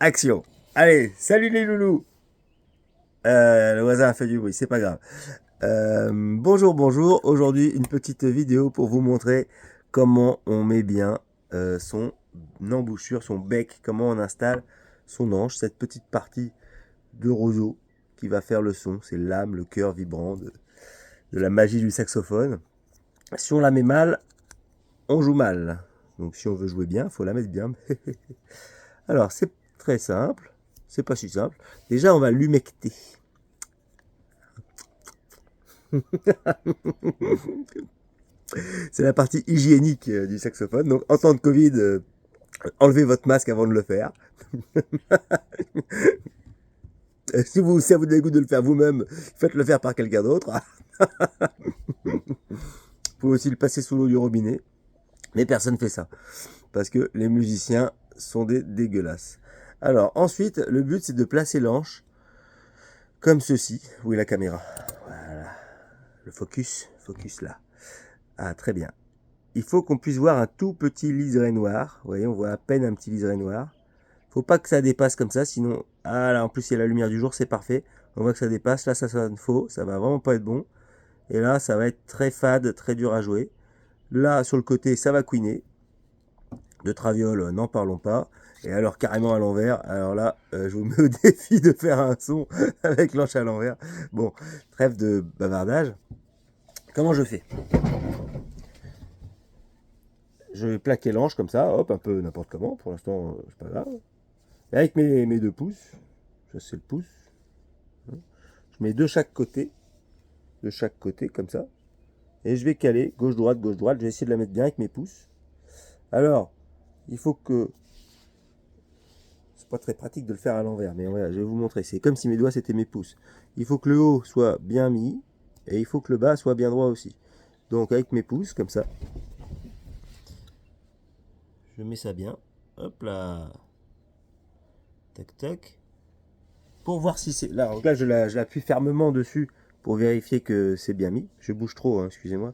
Action. Allez, salut les loulous. Le voisin a fait du bruit, c'est pas grave. Bonjour, bonjour. Aujourd'hui, une petite vidéo pour vous montrer comment on met bien son embouchure, son bec, comment on installe son anche, cette petite partie de roseau qui va faire le son. C'est l'âme, le cœur vibrant de la magie du saxophone. Si on la met mal, on joue mal. Donc si on veut jouer bien, il faut la mettre bien. Alors, c'est très simple. C'est pas si simple. Déjà, on va l'humecter. C'est la partie hygiénique du saxophone. Donc, en temps de Covid, enlevez votre masque avant de le faire. Si ça vous dégoûte de le faire vous-même, faites-le faire par quelqu'un d'autre. Vous pouvez aussi le passer sous l'eau du robinet. Mais personne ne fait ça. Parce que les musiciens sont des dégueulasses. Alors, ensuite, le but, c'est de placer l'anche comme ceci. Où est la caméra? Voilà. Le focus là. Ah, très bien. Il faut qu'on puisse voir un tout petit liseré noir. Vous voyez, on voit à peine un petit liseré noir. Faut pas que ça dépasse comme ça, sinon... Ah là, en plus, il y a la lumière du jour, c'est parfait. On voit que ça dépasse. Là, ça sonne faux. Ça va vraiment pas être bon. Et là, ça va être très fade, très dur à jouer. Là, sur le côté, ça va couiner. De traviole, n'en parlons pas. Et alors, carrément à l'envers. Alors là, je vous mets au défi de faire un son avec l'anche à l'envers. Bon, trêve de bavardage. Comment je fais? Je vais plaquer l'anche comme ça, hop, un peu n'importe comment. Pour l'instant, c'est pas grave. Et avec mes deux pouces, ça c'est le pouce, hein, je mets de chaque côté, comme ça. Et je vais caler gauche-droite, gauche-droite. Je vais essayer de la mettre bien avec mes pouces. Alors, il faut que... C'est pas très pratique de le faire à l'envers, mais voilà, je vais vous montrer. C'est comme si mes doigts c'était mes pouces. Il faut que le haut soit bien mis, et il faut que le bas soit bien droit aussi. Donc avec mes pouces, comme ça, je mets ça bien. Hop là. Tac, tac. Pour voir si c'est... Là, je l'appuie fermement dessus pour vérifier que c'est bien mis. Je bouge trop, hein, excusez-moi.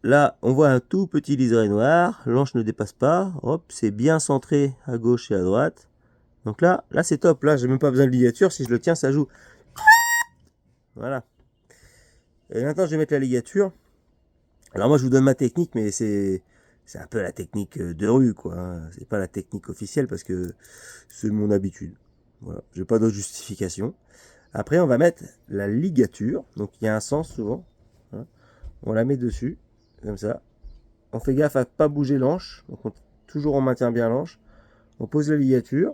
Là, on voit un tout petit liseré noir. L'anche ne dépasse pas. Hop, c'est bien centré à gauche et à droite. Donc là c'est top. Là, j'ai même pas besoin de ligature. Si je le tiens, ça joue. Voilà. Et maintenant, je vais mettre la ligature. Alors moi, je vous donne ma technique, mais c'est un peu la technique de rue, quoi. C'est pas la technique officielle parce que c'est mon habitude. Voilà. J'ai pas d'autre justification. Après, on va mettre la ligature. Donc, il y a un sens souvent. Hein. On la met dessus, comme ça. On fait gaffe à pas bouger l'anche. Donc, toujours on maintient bien l'anche. On pose la ligature.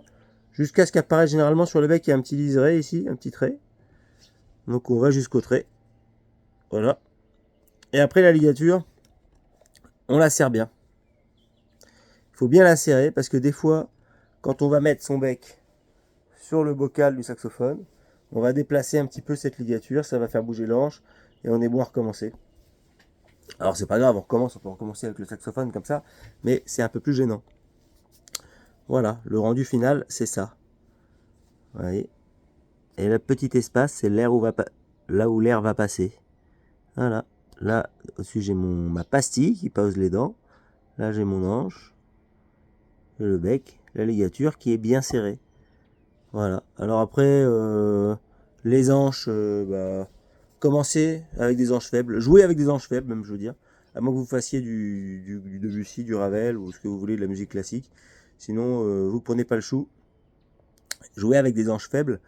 Jusqu'à ce qu'apparaisse généralement sur le bec, il y a un petit liseré ici, un petit trait. Donc, on va jusqu'au trait. Voilà. Et après la ligature, on la serre bien. Il faut bien la serrer parce que des fois, quand on va mettre son bec sur le bocal du saxophone, on va déplacer un petit peu cette ligature, ça va faire bouger l'anche et on est bon à recommencer. Alors c'est pas grave, on peut recommencer avec le saxophone comme ça, mais c'est un peu plus gênant. Voilà, le rendu final, c'est ça. Vous voyez. Et le petit espace, c'est là où l'air va passer. Voilà. Là, au-dessus, j'ai ma pastille qui pose les dents. Là, j'ai mon anche, le bec, la ligature qui est bien serrée. Voilà. Alors après, les anches, commencez avec des anches faibles. Jouez avec des anches faibles, même, je veux dire. À moins que vous fassiez du Debussy, du Ravel, ou ce que vous voulez, de la musique classique. Sinon, vous prenez pas le chou. Jouez avec des anches faibles.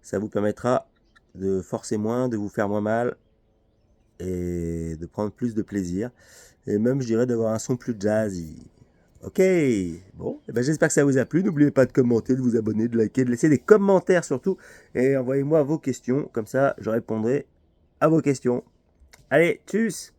Ça vous permettra de forcer moins, de vous faire moins mal, et de prendre plus de plaisir. Et même, je dirais, d'avoir un son plus jazzy. Ok, bon, eh ben, j'espère que ça vous a plu. N'oubliez pas de commenter, de vous abonner, de liker, de laisser des commentaires surtout. Et envoyez-moi vos questions, comme ça je répondrai à vos questions. Allez, tchuss!